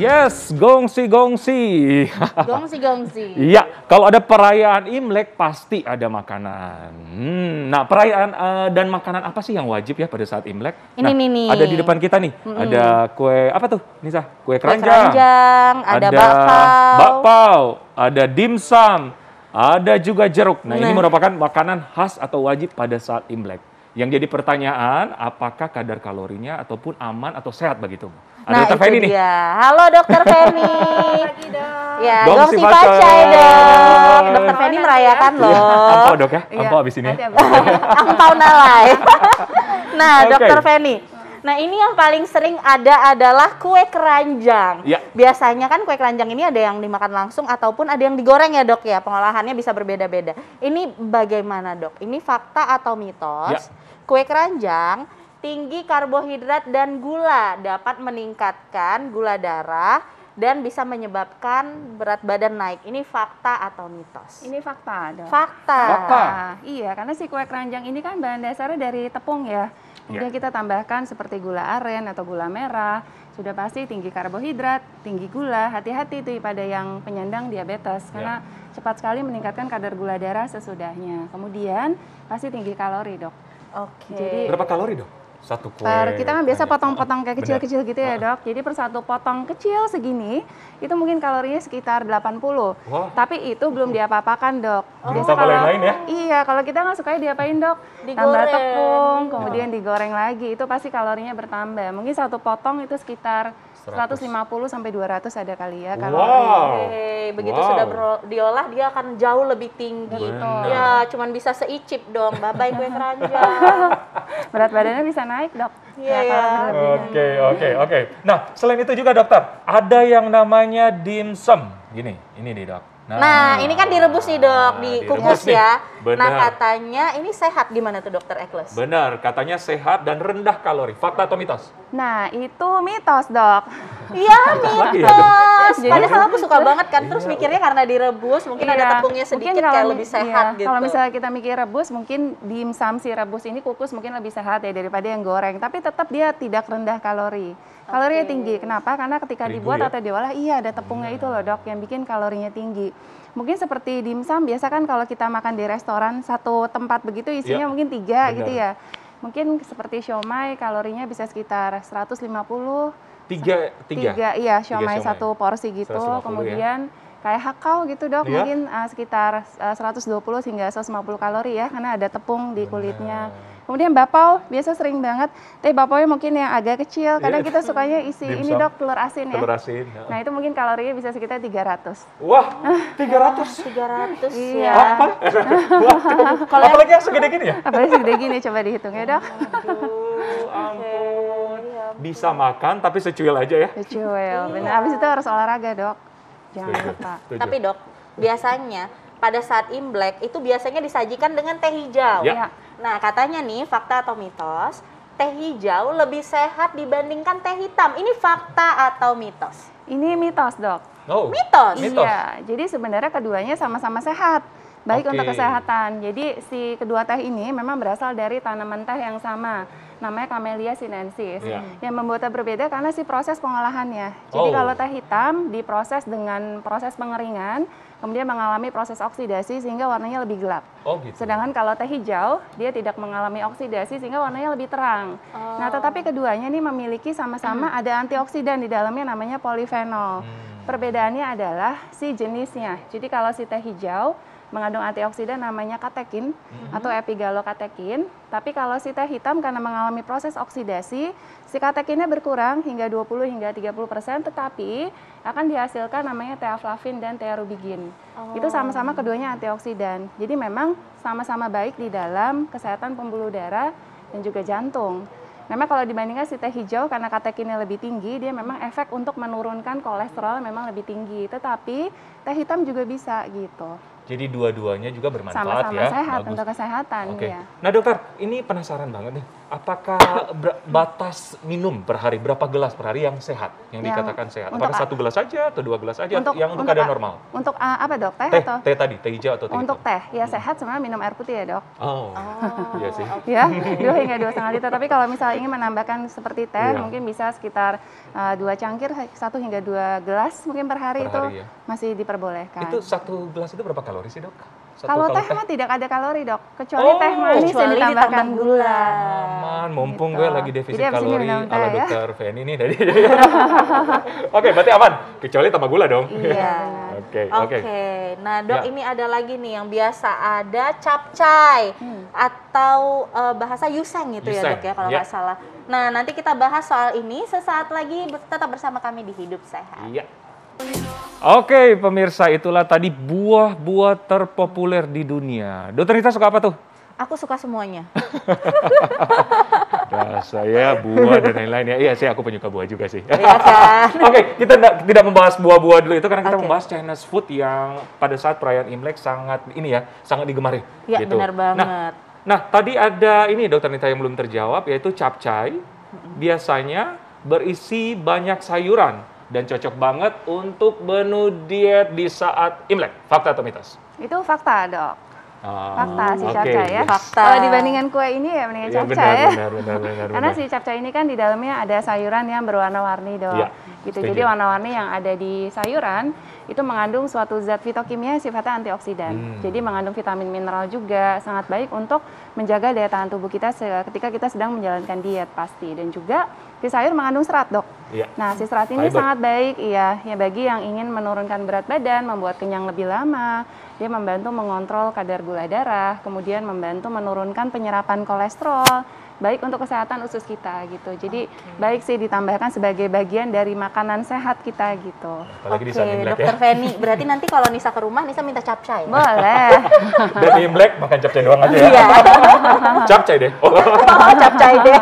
Yes, gongsi-gongsi. Gongsi-gongsi. Iya, kalau ada perayaan Imlek pasti ada makanan. Nah, perayaan dan makanan apa sih yang wajib ya pada saat Imlek? Ini nih. Ada di depan kita nih. Ada kue apa tuh, Nisa? Kue Kue keranjang. keranjang, ada bakpao. Bakpao, ada dimsum, ada juga jeruk. Nah, ini merupakan makanan khas atau wajib pada saat Imlek. Yang jadi pertanyaan, apakah kadar kalorinya ataupun aman atau sehat begitu? Ada Dr. Feni nih. Halo Dokter Feni. Pagi dok. Ya, Gongsi gongsi pacai. pacai dok. Dokter Feni merayakan loh. Ampau dok ya, ampau abis ini. Ampau nalai. Nah, Oke. Dokter Feni. Nah, ini yang paling sering ada adalah kue keranjang. Ya. Biasanya kan kue keranjang ini ada yang dimakan langsung ataupun ada yang digoreng ya dok ya. Pengolahannya bisa berbeda-beda. Ini bagaimana dok? Ini fakta atau mitos? Ya. Kue keranjang tinggi karbohidrat dan gula dapat meningkatkan gula darah dan bisa menyebabkan berat badan naik. Ini fakta atau mitos? Ini fakta dok. Fakta. Fakta. Iya, karena si kue keranjang ini kan bahan dasarnya dari tepung ya. Kemudian kita tambahkan seperti gula aren atau gula merah. Sudah pasti tinggi karbohidrat, tinggi gula. Hati-hati tuh pada yang penyandang diabetes karena cepat sekali meningkatkan kadar gula darah sesudahnya. Kemudian pasti tinggi kalori dok. Oke. Jadi Berapa kalori dok? Satu kue. kita kan biasa keranjang. potong-potong kayak Benar. kecil-kecil gitu ya dok. Jadi per satu potong kecil segini, itu mungkin kalorinya sekitar 80. Wah. Tapi itu belum diapa-apakan dok. Belum tambah lain-lain ya? Iya, kalau kita nggak suka diapain dok? Tambah Digoreng. tepung, kemudian digoreng lagi. Itu pasti kalorinya bertambah. Mungkin satu potong itu sekitar 150 sampai 200 ada kali ya kalori. Wow. Oke, begitu Wow. sudah diolah dia akan jauh lebih tinggi. Benar. Ya, cuman bisa seicip dong. Bye-bye kue keranjang. Berat badannya bisa naik dok. Iya, kalau ya. berlebihan. Oke. Nah, selain itu juga dokter, ada yang namanya dimsum. Gini, ini nih dok. Nah, ini kan direbus nih dok, dikukus direbus nih. ya. Benar. Nah, katanya ini sehat gimana tuh dokter Ekles? Benar, katanya sehat dan rendah kalori. Fakta atau mitos? Nah, itu mitos dok. Iya, lagi ya, mitos. Jadi- Padahal aku suka banget kan, terus mikirnya karena direbus, mungkin ada Iya. tepungnya Mungkin sedikit kalau kayak lebih sehat gitu. Kalau misalnya kita mikir rebus, mungkin dimsum si rebus ini kukus mungkin lebih sehat ya daripada yang goreng. Tapi tetap dia tidak rendah kalori. Kalorinya tinggi. Kenapa? Karena ketika Terigu dibuat ya? atau diolah, iya ada tepungnya itu loh dok yang bikin kalorinya tinggi. Mungkin seperti dimsum, biasa kan kalau kita makan di restoran satu tempat begitu isinya Iya. mungkin 3 Benar. gitu ya. Mungkin seperti siomay kalorinya bisa sekitar 150. Tiga. Iya, siomay siomay. satu porsi gitu. 150 ya. Kemudian kayak hakau gitu dok, Iya. mungkin sekitar 120 hingga 150 kalori ya, karena ada tepung di kulitnya. Kemudian bakpao, biasa sering banget, tapi bakpaonya mungkin yang agak kecil, kadang Iya. kita sukanya isi ini Dimsum. dok, telur asin ya. Telur asin. ya. Nah itu mungkin kalorinya bisa sekitar 300. Wah, 300. 300 Iya. ya. Apa? Kalau Apalagi yang segede gini ya? Apalagi segede gini, coba dihitung ya dok. Aduh, ampun. Bisa makan tapi secuil aja ya. Cuel, benar. Habis itu harus olahraga dok. Jangan Setuju. lupa. Setuju. Tapi dok, biasanya pada saat Imlek itu biasanya disajikan dengan teh hijau. Ya. Nah, katanya nih fakta atau mitos, teh hijau lebih sehat dibandingkan teh hitam. Ini fakta atau mitos? Ini mitos dok. Oh, Mitos. Mitos. Iya, jadi sebenarnya keduanya sama-sama sehat, baik Oke. untuk kesehatan. Jadi si kedua teh ini memang berasal dari tanaman teh yang sama, namanya Camellia sinensis. Iya. Yang membuatnya berbeda karena si proses pengolahannya. Jadi Oh. kalau teh hitam diproses dengan proses pengeringan, kemudian mengalami proses oksidasi sehingga warnanya lebih gelap. Oh gitu. Sedangkan kalau teh hijau, dia tidak mengalami oksidasi sehingga warnanya lebih terang. Nah, tetapi keduanya ini memiliki sama-sama ada antioksidan di dalamnya namanya polifenol. Perbedaannya adalah si jenisnya. Jadi kalau si teh hijau mengandung antioksidan namanya katekin atau epigalokatekin. Tapi kalau si teh hitam karena mengalami proses oksidasi, si katekinnya berkurang hingga 20 hingga 30%, tetapi akan dihasilkan namanya teaflavin dan tearubigin. Itu sama-sama keduanya antioksidan. Jadi memang sama-sama baik di dalam kesehatan pembuluh darah dan juga jantung. Memang kalau dibandingkan si teh hijau karena katekinnya lebih tinggi, dia memang efek untuk menurunkan kolesterol memang lebih tinggi. Tetapi teh hitam juga bisa gitu. Jadi dua-duanya juga bermanfaat Sama-sama ya. sehat Bagus. untuk kesehatan. Oke. Ya. Nah dokter, ini penasaran banget nih. Apakah batas minum per hari, berapa gelas per hari yang sehat, yang dikatakan sehat? Apakah 1 gelas saja atau 2 gelas saja yang untuk keadaan normal? Untuk apa dok? Teh atau? Teh tadi, teh hijau atau teh Untuk hitam? teh, ya sehat sebenarnya minum air putih ya dok. Oh, iya sih. Ya, 2 hingga 2,5 liter. Tapi kalau misalnya ingin menambahkan seperti teh, Iya. mungkin bisa sekitar 2 cangkir, 1 hingga 2 gelas mungkin per hari Per itu hari, ya. masih diperbolehkan. Itu 1 gelas itu berapa kalori sih dok? Kalau teh mah tidak ada kalori dok, kecuali teh manis yang kecuali ditambahkan ditambah gula. Aman, mumpung Gitu. gue lagi defisit Jadi abis ini kalori minum teh, ala ya. dokter Feni nih tadi. Oke, berarti aman, kecuali tambah gula dong. Iya. Oke, Oke. oke. Nah, Dok, Ya. ini ada lagi nih yang biasa ada capcay atau bahasa Yuseng gitu ya, Yuseng, Dok ya kalau ya. nggak salah. Nah, nanti kita bahas soal ini sesaat lagi, tetap bersama kami di Hidup Sehat. Iya. Oke, pemirsa, itulah tadi buah-buah terpopuler di dunia. Dokter Rita suka apa tuh? Aku suka semuanya. Nah, saya buah dan lain-lain ya. Iya, aku penyuka buah juga sih. Iya kan? Oke, kita tidak membahas buah-buah dulu itu karena kita Oke. membahas Chinese food yang pada saat perayaan Imlek sangat sangat digemari. Iya, gitu. benar banget. Nah, tadi ada ini Dokter Nita yang belum terjawab yaitu capcay. Biasanya berisi banyak sayuran dan cocok banget untuk menu diet di saat Imlek. Fakta atau mitos? Itu fakta dok. Fakta si oke, capcay ya. yes. Fakta. Kalau dibandingkan kue ini ya mendingan Iya, capcay ya. benar. Karena si capcay ini kan di dalamnya ada sayuran yang berwarna-warni dok. Iya, Gitu. setuju. Jadi warna-warni yang ada di sayuran itu mengandung suatu zat fitokimia sifatnya antioksidan. Jadi mengandung vitamin mineral juga, sangat baik untuk menjaga daya tahan tubuh kita ketika kita sedang menjalankan diet pasti. Dan juga si sayur mengandung serat dok. Iya. Nah si serat ini Fiber. sangat baik ya bagi yang ingin menurunkan berat badan, membuat kenyang lebih lama. Dia membantu mengontrol kadar gula darah, kemudian membantu menurunkan penyerapan kolesterol, baik untuk kesehatan usus kita gitu. Jadi baik sih ditambahkan sebagai bagian dari makanan sehat kita gitu. Apalagi di Oke, saat Imlek ya. Dokter Feni, berarti nanti kalau Nisa ke rumah, Nisa minta capcay. Boleh. Dan Imlek makan capcay doang aja ya. Iya. Capcay deh. Oh. Capcay deh.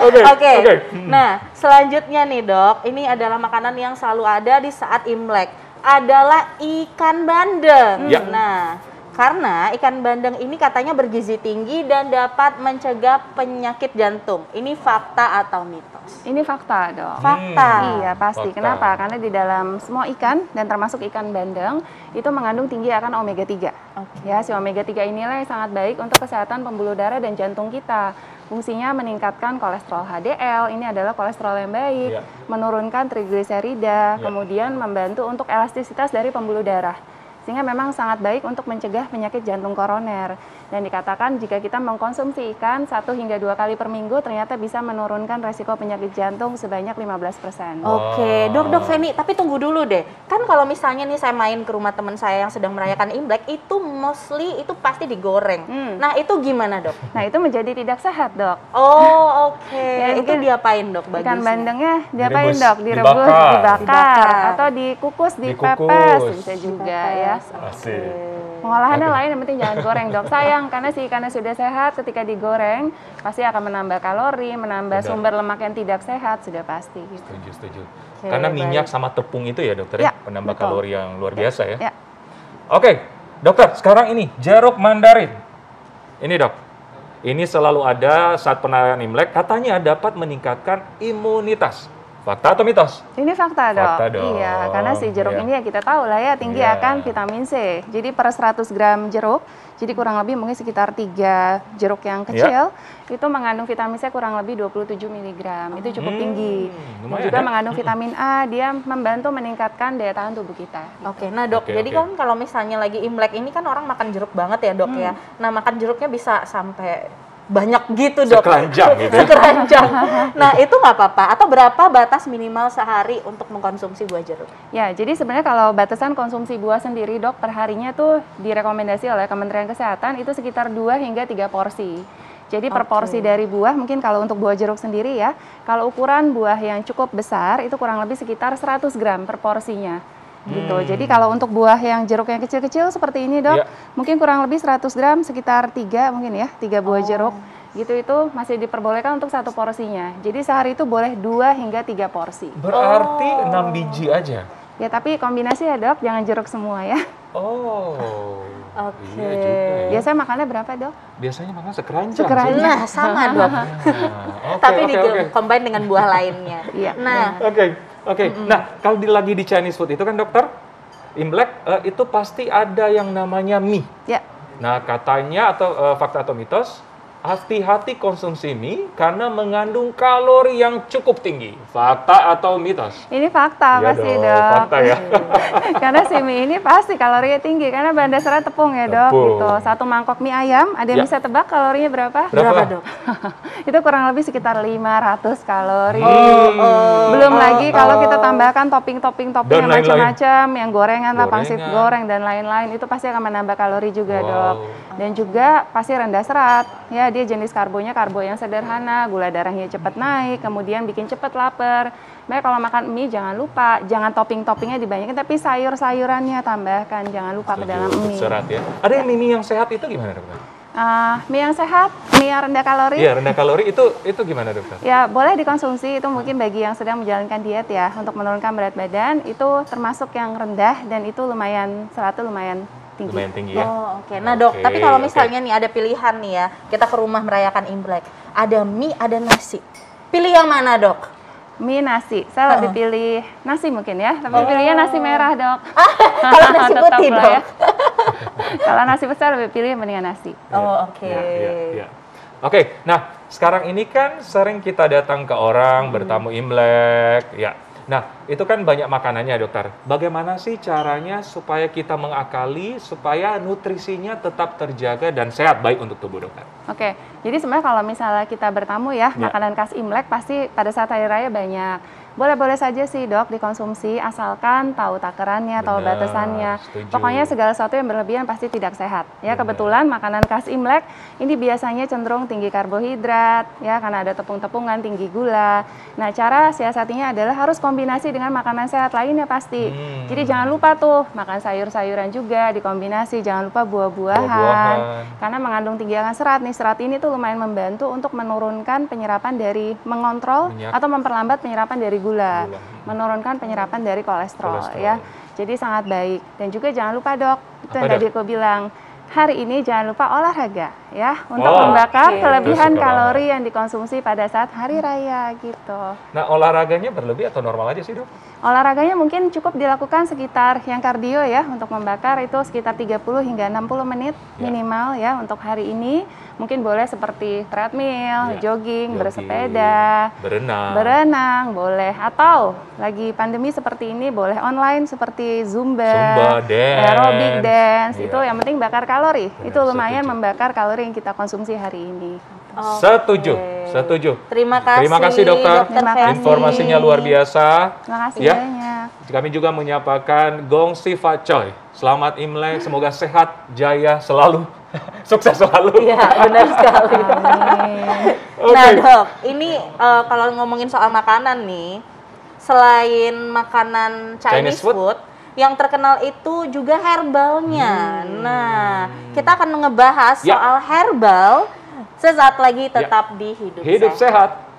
Oke. Oke. Nah, selanjutnya nih, Dok, ini adalah makanan yang selalu ada di saat Imlek. Adalah ikan bandeng. Ya. Nah, karena ikan bandeng ini katanya bergizi tinggi dan dapat mencegah penyakit jantung. Ini fakta atau mitos? Ini fakta dok. Fakta. Iya pasti. Fakta. Kenapa? Karena di dalam semua ikan dan termasuk ikan bandeng itu mengandung tinggi akan omega 3. Ya, si omega 3 inilah yang sangat baik untuk kesehatan pembuluh darah dan jantung kita. Fungsinya meningkatkan kolesterol HDL, ini adalah kolesterol yang baik, Iya. menurunkan trigliserida, Iya. kemudian membantu untuk elastisitas dari pembuluh darah. Sehingga memang sangat baik untuk mencegah penyakit jantung koroner. Dan dikatakan jika kita mengkonsumsi ikan 1 hingga 2 kali per minggu ternyata bisa menurunkan resiko penyakit jantung sebanyak 15%. Oke, Dok Feni, tapi tunggu dulu deh. Kan kalau misalnya nih saya main ke rumah teman saya yang sedang merayakan Imlek, itu mostly itu pasti digoreng. Nah, itu gimana, Dok? Nah itu menjadi tidak sehat dok. Oh, oke. Ya, Itu mungkin diapain, Dok, bagusnya? Ikan bandengnya diapain Direbus, dok? Direbus, dibakar. dibakar, atau dikukus, dipepes, Dikukus. bisa juga ya. Asik. Pengolahannya lain, yang penting jangan goreng dok. Sayang, karena si ikannya sudah sehat, ketika digoreng pasti akan menambah kalori, menambah Benar. sumber lemak yang tidak sehat, sudah pasti. Gitu. Setuju. Oke, Karena baik. minyak sama tepung itu ya dokter Ya, penambah betul. kalori yang luar biasa ya. Ya. Oke, dokter, sekarang ini jeruk mandarin. Ini dok, ini selalu ada saat perayaan Imlek, katanya dapat meningkatkan imunitas. Fakta atau mitos? Ini fakta dok. Fakta dong, Iya, karena si jeruk iya. ini ya kita tahu lah ya tinggi Iya. akan vitamin C. Jadi per 100 gram jeruk, jadi kurang lebih mungkin sekitar 3 jeruk yang kecil, itu mengandung vitamin C kurang lebih 27 mg. Itu cukup tinggi. Dan lumayan juga ya. mengandung vitamin A, dia membantu meningkatkan daya tahan tubuh kita. Oke, nah Dok, Oke, jadi oke. kan kalau misalnya lagi Imlek ini kan orang makan jeruk banget ya, Dok ya. Nah, makan jeruknya bisa sampai banyak gitu, Dok. Sekeranjang gitu ya. Sekeranjang. Nah, itu nggak apa-apa. Atau berapa batas minimal sehari untuk mengkonsumsi buah jeruk? Ya, jadi sebenarnya kalau batasan konsumsi buah sendiri dok, perharinya tuh direkomendasi oleh Kementerian Kesehatan itu sekitar 2 hingga 3 porsi. Jadi per Oke. porsi dari buah, mungkin kalau untuk buah jeruk sendiri ya, kalau ukuran buah yang cukup besar itu kurang lebih sekitar 100 gram per porsinya. Gitu. Jadi kalau untuk buah yang jeruk yang kecil-kecil seperti ini dok, Iya. mungkin kurang lebih 100 gram sekitar 3 mungkin ya, 3 buah jeruk. Gitu itu masih diperbolehkan untuk 1 porsinya. Jadi sehari itu boleh 2 hingga 3 porsi. Berarti 6 biji aja. Ya tapi kombinasi ya dok, jangan jeruk semua ya. Oh. Oke. Iya juga ya. Biasanya makannya berapa, Dok? Biasanya makan sekeranjang. Sekeranjang. Nah, sama dok. Nah, oke, Tapi oke, oke. combine dengan buah lainnya. Iya. Nah, Oke. Nah, kalau lagi di Chinese food itu kan dokter, Imlek itu pasti ada yang namanya mie. Ya. Nah, katanya atau fakta atau mitos, hati-hati konsumsi mie karena mengandung kalori yang cukup tinggi. Fakta atau mitos? Ini fakta Iya pasti, dong, Dok. fakta ya. Karena si mie ini pasti kalorinya tinggi karena bahan dasarnya tepung ya, Dok. Tepung. Gitu. Satu mangkok mie ayam, ada yang Ya. bisa tebak kalorinya berapa? Berapa? Dok? Itu kurang lebih sekitar 500 kalori. Oh. Belum lagi kalau kita tambahkan topping-topping Dan yang lain-lain. macam-macam, yang gorengan lah, pangsit Gorengan. goreng dan lain-lain, itu pasti akan menambah kalori juga, Wow. Dok. Dan juga pasti rendah serat. Ya, dia jenis karbonya karbo yang sederhana, gula darahnya cepat naik, kemudian bikin cepat lapar. Makanya kalau makan mie jangan lupa, jangan topping-toppingnya dibanyakin, tapi sayur-sayurannya tambahkan, jangan lupa ke dalam Setuju, mie. serat ya. Ada yang mie yang sehat itu gimana dokter? Mie yang sehat, mie yang rendah kalori, Iya, rendah kalori itu gimana dokter? ya boleh dikonsumsi. Itu mungkin bagi yang sedang menjalankan diet ya, untuk menurunkan berat badan, itu termasuk yang rendah dan itu lumayan, seratnya lumayan tinggi. Lumayan tinggi ya. Oh, oke. Nah, Dok, Oke, tapi kalau oke. misalnya nih ada pilihan nih ya, kita ke rumah merayakan Imlek. Ada mie, ada nasi. Pilih yang mana, Dok? Mie nasi, saya lebih pilih nasi mungkin ya, tapi pilihnya nasi merah, Dok. Kalau nasi Tetap putih, lah Dok. ya. Kalau nasi besar lebih pilih mendingan nasi. Oh, oke. Iya. Oke, nah sekarang ini kan sering kita datang ke orang bertamu Imlek, ya. Nah, itu kan banyak makanannya, dokter. Bagaimana sih caranya supaya kita mengakali supaya nutrisinya tetap terjaga dan sehat baik untuk tubuh, dokter? Oke, jadi sebenarnya kalau misalnya kita bertamu ya, Ya. makanan khas Imlek pasti pada saat hari raya banyak. Boleh-boleh saja sih, Dok, dikonsumsi asalkan tahu takarannya, tahu Benar, batasannya. setuju. Pokoknya segala sesuatu yang berlebihan pasti tidak sehat. Ya, Benar. kebetulan makanan khas Imlek ini biasanya cenderung tinggi karbohidrat, ya karena ada tepung-tepungan, tinggi gula. Nah, cara siasatinya adalah harus kombinasi dengan makanan sehat lainnya pasti. Jadi jangan lupa tuh makan sayur-sayuran juga dikombinasi, jangan lupa buah-buahan. Buah-buahan. Karena mengandung tinggi akan serat nih, serat ini tuh lumayan membantu untuk menurunkan penyerapan dari mengontrol Minyak. atau memperlambat penyerapan dari gula, Gula. menurunkan penyerapan dari kolesterol, Kolesterol. ya. Jadi sangat baik. Dan juga jangan lupa, Dok, itu yang Apa, tadi Dok? aku bilang, hari ini jangan lupa olahraga ya untuk Oh, membakar oke. kelebihan Itu suka kalori yang dikonsumsi pada saat hari raya gitu. Nah, olahraganya berlebih atau normal aja sih, Dok? Olahraganya mungkin cukup dilakukan sekitar yang kardio ya, untuk membakar itu sekitar 30 hingga 60 menit Ya. minimal ya untuk hari ini. Mungkin boleh seperti treadmill, Ya, jogging, jogging, bersepeda, berenang boleh, atau lagi pandemi seperti ini boleh online seperti Zumba, dance. aerobic dance. Iya. Itu yang penting bakar kalori. Benar, Itu lumayan setuju. membakar kalori yang kita konsumsi hari ini. Oke. Setuju. Terima kasih. Terima kasih, dokter. Terima kasih. Informasinya luar biasa. Terima kasih Ya. banyak. Kami juga menyapakan Gong Sifa Choi. Selamat Imlek, semoga sehat, jaya selalu, sukses selalu. Iya, benar sekali. Amin. Oke. Nah, Dok, ini kalau ngomongin soal makanan nih, selain makanan Chinese Chinese food? food, yang terkenal itu juga herbalnya. Nah, kita akan ngebahas Ya. soal herbal sesaat lagi tetap di Hidup sehat.